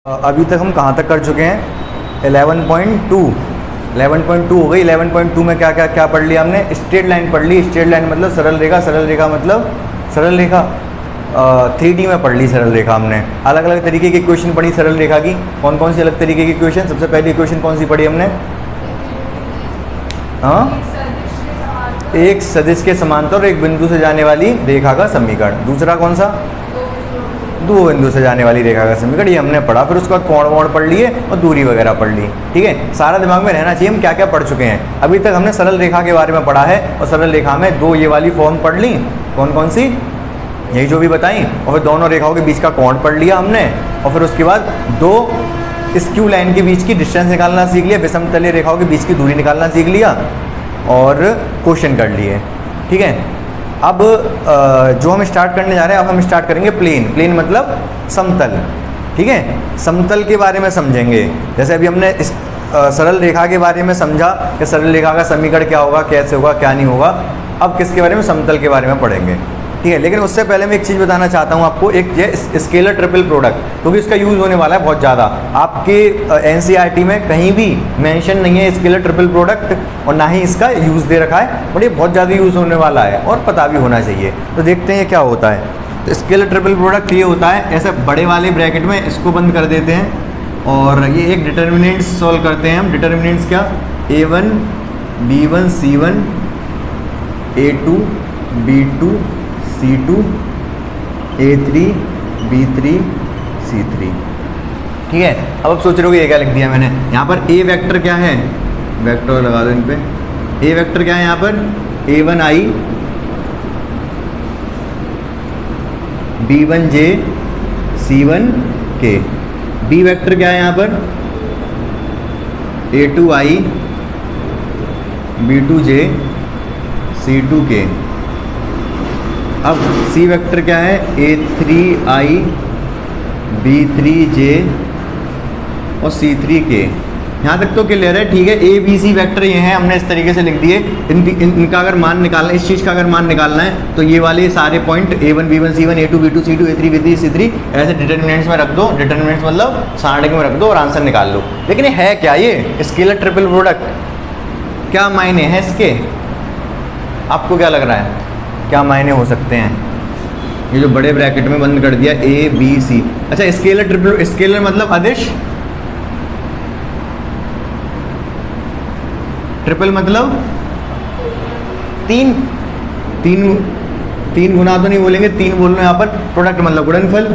अभी तक हम कहाँ तक कर चुके हैं? 11.2 हो गई। 11.2 में क्या क्या क्या पढ़ लिया हमने? स्ट्रेट लाइन पढ़ ली। स्ट्रेट लाइन मतलब सरल रेखा, सरल रेखा मतलब सरल रेखा 3D में पढ़ ली सरल रेखा हमने। अलग अलग तरीके की इक्वेशन पढ़ी सरल रेखा की। कौन कौन सी अलग तरीके की इक्वेशन? सबसे पहली इक्वेशन कौन सी पढ़ी हमने? हाँ, एक सदिश के समांतर और एक बिंदु से जाने वाली रेखा का समीकरण। दूसरा कौन सा? दो बिंदु से जाने वाली रेखा का समीकरण, ये हमने पढ़ा। फिर उसके बाद कोण वोण पढ़ लिए और दूरी वगैरह पढ़ ली। ठीक है, सारा दिमाग में रहना चाहिए हम क्या क्या पढ़ चुके हैं। अभी तक हमने सरल रेखा के बारे में पढ़ा है और सरल रेखा में दो ये वाली फॉर्म पढ़ ली। कौन कौन सी? यही जो भी बताई। और फिर दोनों रेखाओं के बीच का कोण पढ़ लिया हमने। और फिर उसके बाद दो स्क्यू लाइन के बीच की डिस्टेंस निकालना सीख लिया। विषमतलीय रेखाओं के बीच की दूरी निकालना सीख लिया और क्वेश्चन कर लिए। ठीक है, अब जो हम स्टार्ट करने जा रहे हैं, अब हम स्टार्ट करेंगे प्लेन। प्लेन मतलब समतल। ठीक है, समतल के बारे में समझेंगे। जैसे अभी हमने इस सरल रेखा के बारे में समझा कि सरल रेखा का समीकरण क्या होगा, कैसे होगा, क्या नहीं होगा। अब किसके बारे में? समतल के बारे में पढ़ेंगे। ठीक है, लेकिन उससे पहले मैं एक चीज़ बताना चाहता हूँ आपको, एक ये स्केलर ट्रिपल प्रोडक्ट, क्योंकि इसका यूज़ होने वाला है बहुत ज़्यादा। आपके NCERT में कहीं भी मेंशन नहीं है स्केलर ट्रिपल प्रोडक्ट और ना ही इसका यूज़ दे रखा है, बट ये बहुत ज़्यादा यूज़ होने वाला है और पता भी होना चाहिए। तो देखते हैं क्या होता है। तो स्केलर ट्रिपल प्रोडक्ट ये होता है, ऐसे बड़े वाले ब्रैकेट में इसको बंद कर देते हैं और ये एक डिटर्मिनेंट्स सॉल्व करते हैं हम। डिटर्मिनेंट्स क्या? A1 B1 C1 A2 B2 C2 A3 B3 C3। ठीक है, अब आप सोच रहे हो ये क्या लिख दिया मैंने। यहाँ पर A वेक्टर क्या है? वेक्टर लगा दो इन पे। A वेक्टर क्या है यहाँ पर? A1I B1J C1K। B vector क्या है यहाँ पर? A2I B2J C2K। अब C वेक्टर क्या है? A3I B3J और C3K। यहाँ तक तो क्लियर है। ठीक है, ABC वेक्टर ये हैं, हमने इस तरीके से लिख दिए। इनका अगर मान निकालना, इस चीज़ का अगर मान निकालना है तो ये वाले सारे point A1 B1 C1 A2 B2 C2 A3 B3 C3 ऐसे डिटर्मिनेंट्स में रख दो। डिटर्मिनेंट्स मतलब सारणी में रख दो और आंसर निकाल लो। लेकिन ये है क्या? ये स्केलर ट्रिपल प्रोडक्ट क्या मायने हैं इसके? आपको क्या लग रहा है, क्या मायने हो सकते हैं? ये जो बड़े ब्रैकेट में बंद कर दिया ABC। अच्छा, स्केलर ट्रिपल, स्केलर मतलब अदिश, ट्रिपल मतलब तीन। तीन गुना तो नहीं बोलेंगे, तीन बोल रहे हैं यहाँ पर। प्रोडक्ट मतलब गुणनफल।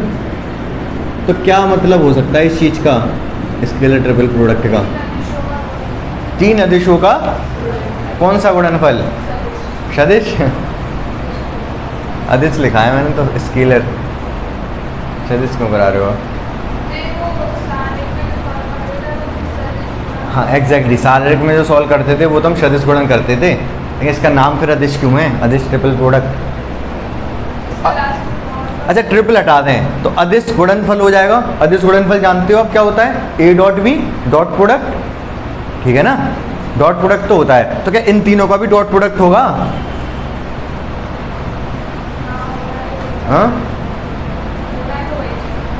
तो क्या मतलब हो सकता है इस चीज का, स्केलर ट्रिपल प्रोडक्ट का? तीन अदिशों का कौन सा गुणनफल? सदिश। अदिश लिखा है मैंने तो, स्केलर। सदिश क्यों करा रहे हो? हाँ एग्जैक्टली, शारीरिक में जो सॉल्व करते थे वो तो हम सदिश गुणन करते थे, लेकिन इसका नाम फिर अदिश क्यों है? अदिश ट्रिपल प्रोडक्ट। अच्छा, ट्रिपल हटा दें तो अदिश गुणनफल हो जाएगा। अदिश गुणनफल जानते हो आप क्या होता है? A dot B dot product. ठीक है ना, डॉट प्रोडक्ट तो होता है। तो क्या इन तीनों का भी डॉट प्रोडक्ट होगा? हाँ,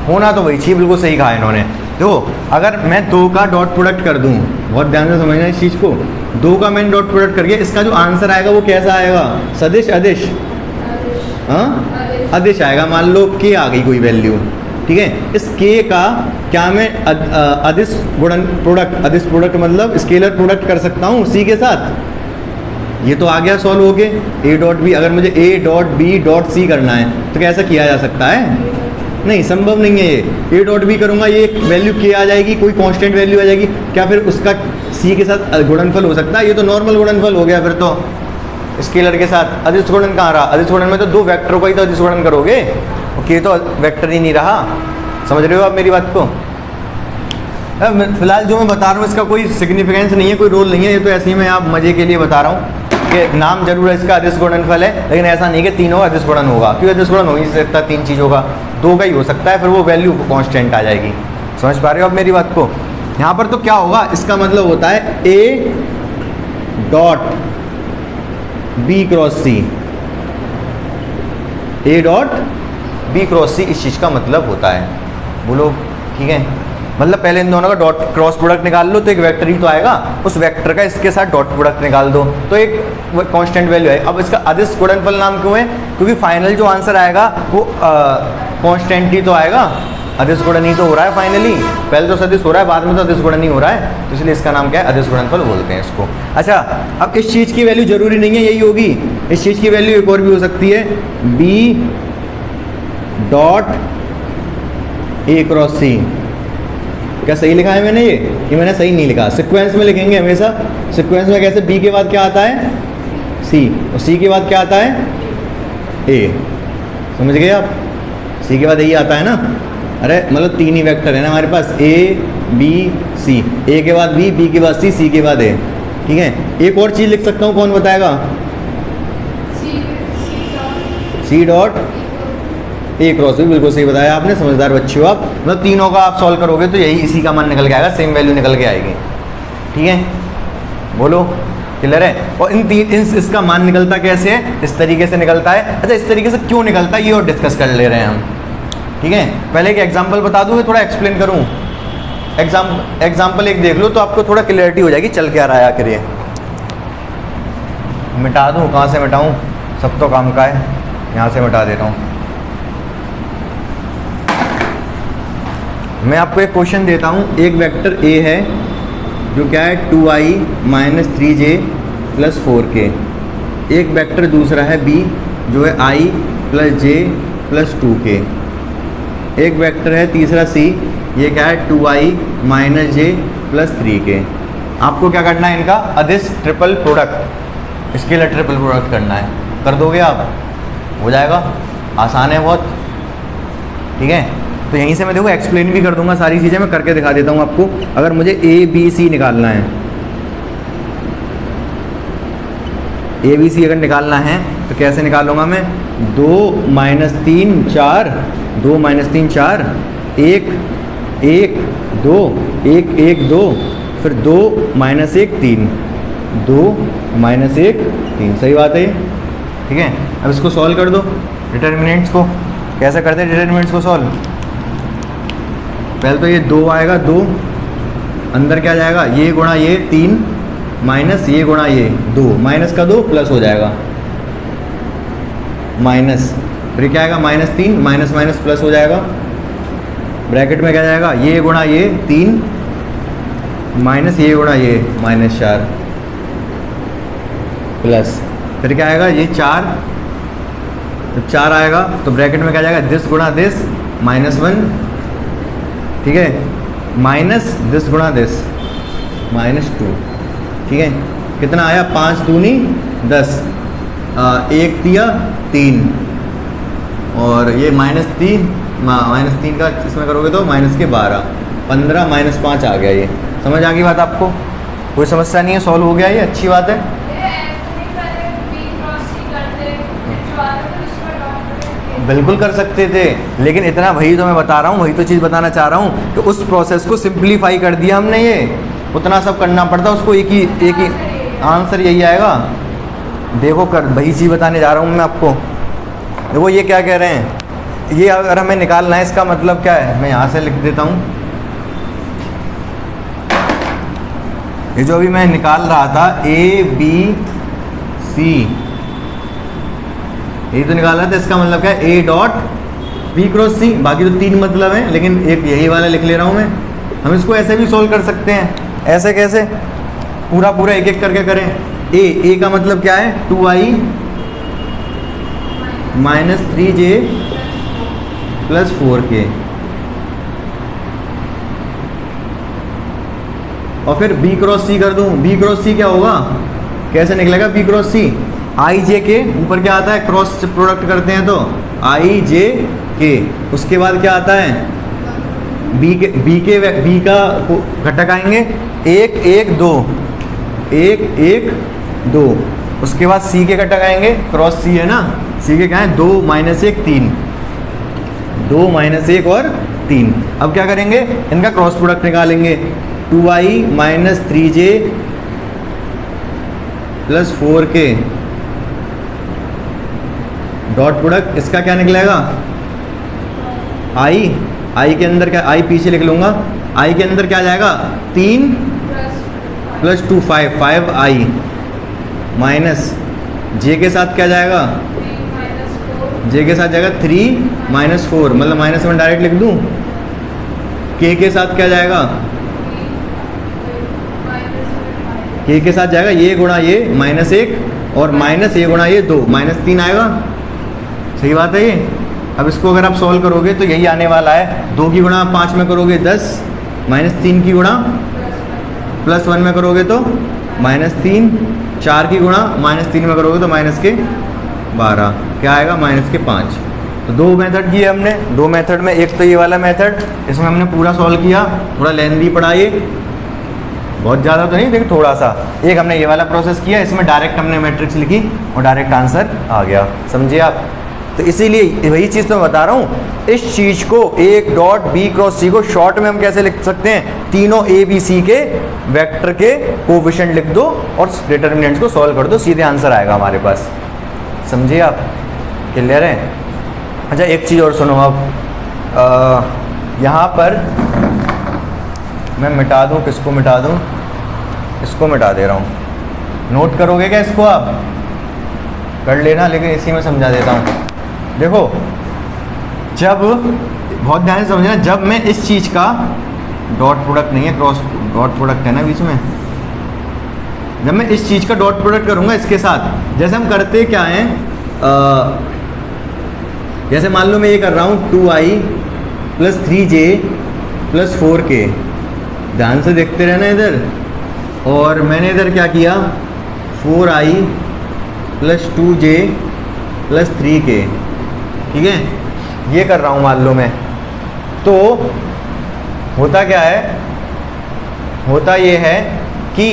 होना तो वही चाहिए। बिल्कुल सही कहा इन्होंने। तो अगर मैं दो का डॉट प्रोडक्ट कर दूं, बहुत ध्यान से समझना इस चीज़ को, दो का मैंने डॉट प्रोडक्ट करके इसका जो आंसर आएगा वो कैसा आएगा? सदिश अदिश? हाँ, अदिश आएगा। मान लो K आ गई कोई वैल्यू। ठीक है, इस K का क्या मैं अदिश गुणन प्रोडक्ट, अदिश प्रोडक्ट मतलब स्केलर प्रोडक्ट कर सकता हूँ C के साथ? ये तो आ गया सॉल्व हो गए। A डॉट B, अगर मुझे A dot B dot C करना है तो क्या ऐसा किया जा सकता है? नहीं, संभव नहीं है ये। A डॉट B करूँगा, ये वैल्यू K आ जाएगी, कोई कांस्टेंट वैल्यू आ जाएगी, क्या फिर उसका C के साथ गुणनफल हो सकता है? ये तो नॉर्मल गुणनफल हो गया फिर तो स्केलर के साथ। अदिश गुणन कहाँ रहा? अदिश गुणन में तो दो वेक्टरों का ही तो अदिश गुणन करोगे। K तो वेक्टर ही नहीं रहा। समझ रहे हो आप मेरी बात को? फिलहाल जो मैं बता रहा हूँ इसका कोई सिग्निफिकेंस नहीं है, कोई रोल नहीं है। ये तो ऐसे ही मैं आप मजे के लिए बता रहा हूँ कि नाम जरूर है इसका अदिश गुणनफल है, लेकिन ऐसा नहीं कि तीनों का अदिश गुणन होगा, क्योंकि अदिश गुणन हो ही सकता तीन चीज़ों का, दो का ही हो सकता है, फिर वो वैल्यू कांस्टेंट आ जाएगी। समझ पा रहे हो आप मेरी बात को? यहाँ पर तो क्या होगा, इसका मतलब होता है A dot B cross C। A dot B cross C इस चीज़ का मतलब होता है। बोलो ठीक है। मतलब पहले इन दोनों का डॉट क्रॉस प्रोडक्ट निकाल लो तो एक वेक्टर ही तो आएगा, उस वेक्टर का इसके साथ डॉट प्रोडक्ट निकाल दो तो एक कांस्टेंट वैल्यू है। अब इसका अदिश गुणनफल नाम क्यों है? क्योंकि फाइनल जो आंसर आएगा वो कांस्टेंट ही तो आएगा, अदिश गुणन ही तो हो रहा है फाइनली। पहले तो सदिश हो रहा है, बाद में तो अदिश गुणन ही हो रहा है, तो इसलिए इसका नाम क्या है? अदिश गुणनफल बोलते हैं इसको। अच्छा, अब इस चीज़ की वैल्यू जरूरी नहीं है यही होगी, इस चीज़ की वैल्यू एक और भी हो सकती है, बी डॉट ए क्रॉस सी। क्या सही लिखा है मैंने? ये मैंने सही नहीं लिखा। सीक्वेंस में लिखेंगे हमेशा। सीक्वेंस में कैसे? बी के बाद क्या आता है? सी, और सी के बाद क्या आता है? ए। समझ गए आप? सी के बाद यही आता है ना। अरे मतलब तीन ही वेक्टर है ना हमारे पास, ए बी सी, ए के बाद बी के बाद सी के बाद ए। ठीक है, एक और चीज़ लिख सकता हूँ, कौन बताएगा? C dot a cross b. बिल्कुल सही बताया आपने, समझदार बच्चे हो आप। मतलब तीनों का आप सॉल्व करोगे तो यही इसी का मान निकल के आएगा, सेम वैल्यू निकल के आएगी। ठीक है, बोलो क्लियर है? और इसका मान निकलता कैसे है? इस तरीके से निकलता है। अच्छा, इस तरीके से क्यों निकलता है ये और डिस्कस कर ले रहे हैं हम। ठीक है, पहले एक एग्जांपल बता दूँ, थोड़ा एक्सप्लेन करूँ। एग्जांपल एक देख लो तो आपको थोड़ा क्लियरिटी हो जाएगी चल क्या रहा है आखिर। ये मिटा दूँ? कहाँ से मिटाऊँ? सब तो काम का है, यहाँ से मिटा देता हूँ। मैं आपको एक क्वेश्चन देता हूँ, एक वेक्टर ए है जो क्या है 2i minus 3j plus 4k। एक वेक्टर दूसरा है b जो है i plus j plus 2k। एक वेक्टर है तीसरा c, ये क्या है 2i minus j plus 3k। आपको क्या करना है? इनका अदिश ट्रिपल प्रोडक्ट, इसके लिए ट्रिपल प्रोडक्ट करना है। कर दोगे आप? हो जाएगा, आसान है बहुत। ठीक है, तो यहीं से मैं देखो एक्सप्लेन भी कर दूंगा, सारी चीज़ें मैं करके दिखा देता हूँ आपको। अगर मुझे ए बी सी निकालना है, ए बी सी अगर निकालना है तो कैसे निकालूंगा मैं? 2 माइनस 3 4, 2 माइनस 3 4, 1 1 2, 1 1 2, फिर 2 माइनस 1 3, 2 माइनस 1 3। सही बात है ये। ठीक है, अब इसको सॉल्व कर दो डिटर्मिनेंट्स को। कैसे करते हैं डिटर्मिनेंट्स को सॉल्व? पहले तो ये 2 आएगा, 2 अंदर क्या जाएगा? ये गुणा ये 3 माइनस ये गुणा ये 2, माइनस का 2 प्लस हो जाएगा माइनस, फिर क्या आएगा? माइनस 3 माइनस माइनस प्लस हो जाएगा। ब्रैकेट में क्या जाएगा? ये गुणा ये 3 माइनस ये गुणा ये माइनस 4 प्लस, फिर क्या आएगा? ये 4, जब 4 आएगा तो ब्रैकेट में क्या जाएगा? दिस गुणा दिस माइनस 1। ठीक है, माइनस दिस गुणा दिस माइनस 2। ठीक है, कितना आया? 5 दूनी 10, 1 दिया 3, और ये माइनस 3 का इसमें करोगे तो माइनस के 12, 15 माइनस 5 आ गया। ये समझ आ गई बात आपको? कोई समस्या नहीं है, सॉल्व हो गया ये, अच्छी बात है। बिल्कुल कर सकते थे, लेकिन इतना वही तो मैं बता रहा हूँ, वही तो चीज़ बताना चाह रहा हूँ कि उस प्रोसेस को सिंप्लीफाई कर दिया हमने। ये उतना सब करना पड़ता, उसको एक ही आंसर यही आएगा। देखो कर वही चीज़ बताने जा रहा हूँ मैं आपको। देखो ये क्या कह रहे हैं, ये अगर हमें निकालना है इसका मतलब क्या है, मैं यहाँ से लिख देता हूँ। ये जो अभी मैं निकाल रहा था ए बी सी, ये तो निकाल रहा था, इसका मतलब क्या है? ए डॉट बी क्रॉस सी। बाकी तो 3 मतलब हैं, लेकिन एक यही वाला लिख ले रहा हूँ मैं। हम इसको ऐसे भी सोल्व कर सकते हैं। ऐसे कैसे? पूरा एक एक करके करें। ए का मतलब क्या है? 2i minus 3j plus 4k, और फिर बी क्रॉस सी कर दूँ। बी क्रॉस सी क्या होगा? कैसे निकलेगा बी क्रॉस सी? आई जे के ऊपर क्या आता है? क्रॉस प्रोडक्ट करते हैं तो आई जे के, उसके बाद क्या आता है? बी का घटक आएंगे 1 1 2, 1 1 2, उसके बाद सी के घटक आएंगे, क्रॉस सी है ना, सी के क्या है? 2 माइनस 1 3, 2 माइनस 1 और 3। अब क्या करेंगे? इनका क्रॉस प्रोडक्ट निकालेंगे। 2i minus 3j plus 4k dot product, इसका क्या निकलेगा? आई के अंदर क्या? आई पीछे लिख लूँगा, आई के अंदर क्या जाएगा 3 प्लस 2 5, 5i माइनस जे के साथ क्या जाएगा, जे के साथ जाएगा 3 माइनस 4, मतलब माइनस में डायरेक्ट लिख दूँ। के साथ क्या जाएगा, के साथ जाएगा ये गुणा ये -1 और माइनस ये गुणा ये 2, -3 आएगा। सही बात है ये। अब इसको अगर आप सॉल्व करोगे तो यही आने वाला है। 2 की गुणा 5 में करोगे 10, -3 की गुणा +1 में करोगे तो -3, 4 की गुणा -3 में करोगे तो -12, क्या आएगा -5। तो 2 मेथड किए हमने। 2 मेथड में एक तो ये वाला मेथड, इसमें हमने पूरा सॉल्व किया, थोड़ा लेंथी पड़ा ये, बहुत ज़्यादा तो नहीं, देखिए थोड़ा सा। एक हमने ये वाला प्रोसेस किया, इसमें डायरेक्ट हमने मैट्रिक्स लिखी और डायरेक्ट आंसर आ गया, समझिए आप। तो इसीलिए वही चीज़ तो मैं बता रहा हूँ, इस चीज़ को एक डॉट बी क्रॉस सी को शॉर्ट में हम कैसे लिख सकते हैं, तीनों ए बी सी के वेक्टर के कोएफिशिएंट लिख दो और डिटर्मिनेंट्स को सॉल्व कर दो, सीधे आंसर आएगा हमारे पास, समझिए आप। क्लियर है। अच्छा एक चीज़ और सुनो अब, यहाँ पर मैं मिटा दूँ, किसको मिटा दूँ, इसको मिटा दे रहा हूँ। नोट करोगे क्या इसको, आप कर लेना, लेकिन इसी में समझा देता हूँ। देखो जब, बहुत ध्यान से समझना, जब मैं इस चीज़ का डॉट प्रोडक्ट नहीं है, क्रॉस डॉट प्रोडक्ट है ना बीच में, जब मैं इस चीज़ का डॉट प्रोडक्ट करूँगा इसके साथ, जैसे हम करते क्या हैं, जैसे मान लो मैं ये कर रहा हूँ 2i + 3j + 4k, ध्यान से देखते रहना इधर। और मैंने इधर क्या किया, 4i + 2j + 3k, ठीक है, ये कर रहा हूँ मान लो मैं। तो होता क्या है, होता ये है कि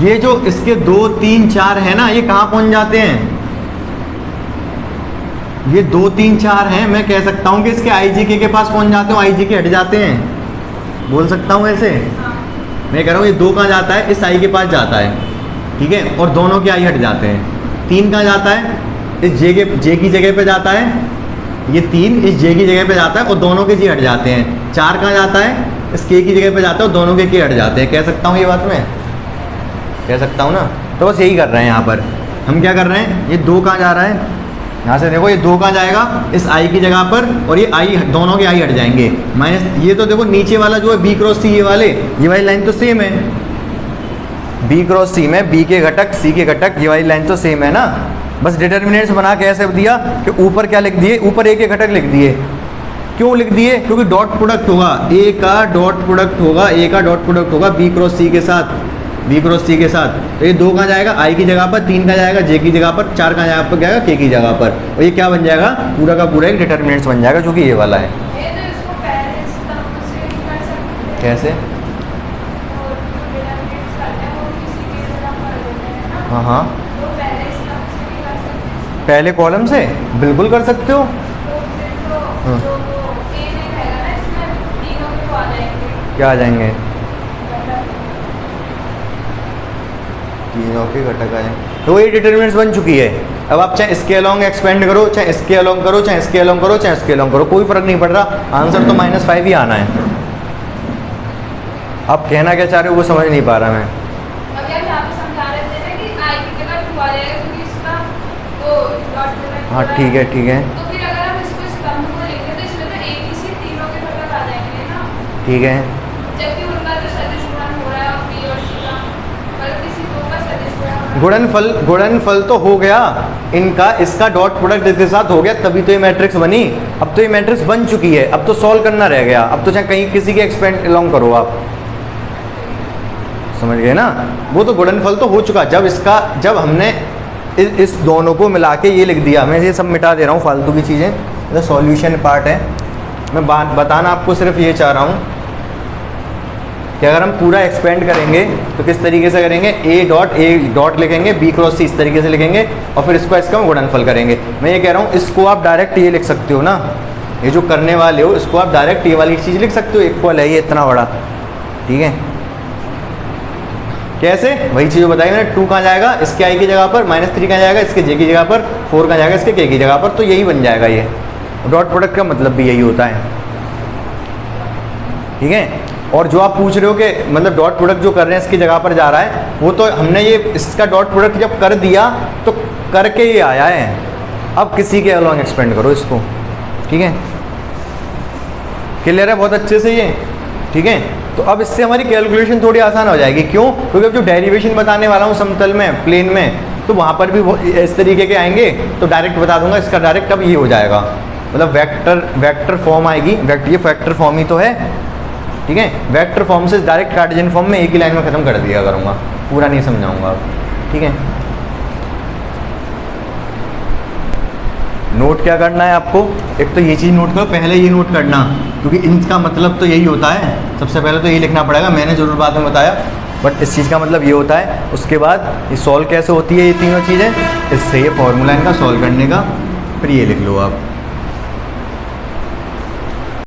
ये जो इसके 2 3 4 है ना, ये कहाँ पहुँच जाते हैं, ये 2 3 4 हैं, मैं कह सकता हूँ कि इसके i के पास पहुँच जाते हैं, i हट जाते हैं, बोल सकता हूँ ऐसे। मैं कह रहा हूँ ये 2 कहाँ जाता है, इस i के पास जाता है, ठीक है, और दोनों के i हट जाते हैं। 3 कहाँ जाता है, इस जे की जगह पे जाता है, ये 3 इस जे की जगह पे जाता है और दोनों के जी हट जाते हैं। 4 कहाँ जाता है, इस के की जगह पे जाता है और दोनों के हट जाते हैं। कह सकता हूँ ये बात मैं, कह सकता हूँ ना। तो बस यही कर रहे हैं यहाँ पर हम, क्या कर रहे हैं, ये 2 कहाँ जा रहा है, यहाँ से देखो ये 2 कहाँ जाएगा, इस i की जगह पर, और ये i, दोनों के i हट जाएंगे। माइनस ये तो देखो नीचे वाला जो है b क्रॉस सी, ये वाली लाइन तो सेम है, b क्रॉस सी में b के घटक c के घटक, ये वाली लाइन तो सेम है ना। बस डिटर्मिनेंट्स बना के ऐसे दिया कि ऊपर क्या लिख दिए, ऊपर a के घटक लिख दिए। क्यों लिख दिए, क्योंकि डॉट प्रोडक्ट होगा, a का डॉट प्रोडक्ट होगा, a का डॉट प्रोडक्ट होगा b क्रॉस c के साथ, b क्रॉस c के साथ। तो ये 2 कहाँ जाएगा, i की जगह पर, 3 कहाँ जाएगा, j की जगह पर, 4 कहाँ जाएगा, k की जगह पर, और ये क्या बन जाएगा, पूरा का पूरा एक डिटर्मिनेंट्स बन जाएगा, जो कि ये वाला है। कैसे, हाँ हाँ, पहले कॉलम से बिल्कुल कर सकते हो। हाँ। क्या आ जाएंगे, तीनों के घटक आ जाएंगे। तो ये डिटरमिनेंट्स बन चुकी है। अब आप चाहे इसके अलोंग एक्सपेंड करो, चाहे इसके अलोंग करो, चाहे इसके अलोंग करो, चाहे इसके अलोंग करो, कोई फर्क नहीं पड़ रहा, आंसर तो -5 ही आना है। आप कहना क्या चाह रहे हो वो समझ नहीं पा रहा मैं। हाँ ठीक है ठीक है, तो फिर अगर हम इसको स्तंभ को लेंगे तो इसमें तो एक ही से तीनों के घटक आ जाएंगे ना, ठीक है, जबकि उनका जो सदिश गुणन हो रहा है b और c का, मतलब किसी दो का सदिश गुणन, गुणनफल तो हो गया इनका, इसका डॉट प्रोडक्ट इसके साथ हो गया, तभी तो ये मैट्रिक्स बनी। अब तो ये मैट्रिक्स बन चुकी है, अब तो सॉल्व करना रह गया। अब तो चाहे कहीं किसी के एक्सपेंड अलोंग करो, आप समझ गए ना। वो तो गुणनफल तो हो चुका, जब हमने इस दोनों को मिला के ये लिख दिया। मैं ये सब मिटा दे रहा हूँ फालतू की चीज़ें, मतलब सॉल्यूशन पार्ट है। मैं बात बताना आपको सिर्फ ये चाह रहा हूँ कि अगर हम पूरा एक्सपेंड करेंगे तो किस तरीके से करेंगे, ए डॉट लिखेंगे, b क्रॉस सी इस तरीके से लिखेंगे, और फिर इसका गुणनफल करेंगे। मैं ये कह रहा हूँ इसको आप डायरेक्ट ये लिख सकते हो ना, ये जो करने वाले हो इसको आप डायरेक्ट ये वाली चीज़ लिख सकते हो, इक्वल है ये इतना बड़ा, ठीक है। कैसे, वही चीज़ बताई मैंने, 2 कहाँ जाएगा, इसके i की जगह पर, -3 कहाँ जाएगा, इसके j की जगह पर, 4 कहाँ जाएगा, इसके k की जगह पर, तो यही बन जाएगा। ये डॉट प्रोडक्ट का मतलब भी यही होता है। ठीक है। और जो आप पूछ रहे हो कि मतलब डॉट प्रोडक्ट जो कर रहे हैं इसकी जगह पर जा रहा है, वो तो हमने ये इसका डॉट प्रोडक्ट जब कर दिया तो करके ये आया है। अब किसी के अलॉन्ग एक्सपेंड करो इसको, ठीक है। क्लियर है बहुत अच्छे से ये, ठीक है। तो अब इससे हमारी कैलकुलेशन थोड़ी आसान हो जाएगी। क्यों? क्योंकि अब जो डेरिवेशन बताने वाला हूँ समतल में, प्लेन में, तो वहाँ पर भी वो इस तरीके के आएंगे, तो डायरेक्ट बता दूंगा इसका डायरेक्ट अब ये हो जाएगा, मतलब वेक्टर फॉर्म आएगी। ये वेक्टर फॉर्म ही तो है, ठीक है। वेक्टर फॉर्म से डायरेक्ट कार्टेशियन फॉर्म में एक ही लाइन में ख़त्म कर दिया करूँगा, पूरा नहीं समझाऊंगा, ठीक है। नोट क्या करना है आपको, एक तो ये चीज़ नोट करो, पहले ये नोट करना, क्योंकि इनका मतलब तो यही होता है। सबसे पहले तो यही लिखना पड़ेगा, मैंने ज़रूर बाद में बताया, बट इस चीज़ का मतलब ये होता है। उसके बाद ये सॉल्व कैसे होती है ये तीनों चीज़ें, इससे ये फॉर्मूला इनका सॉल्व करने का, फिर ये लिख लो आप।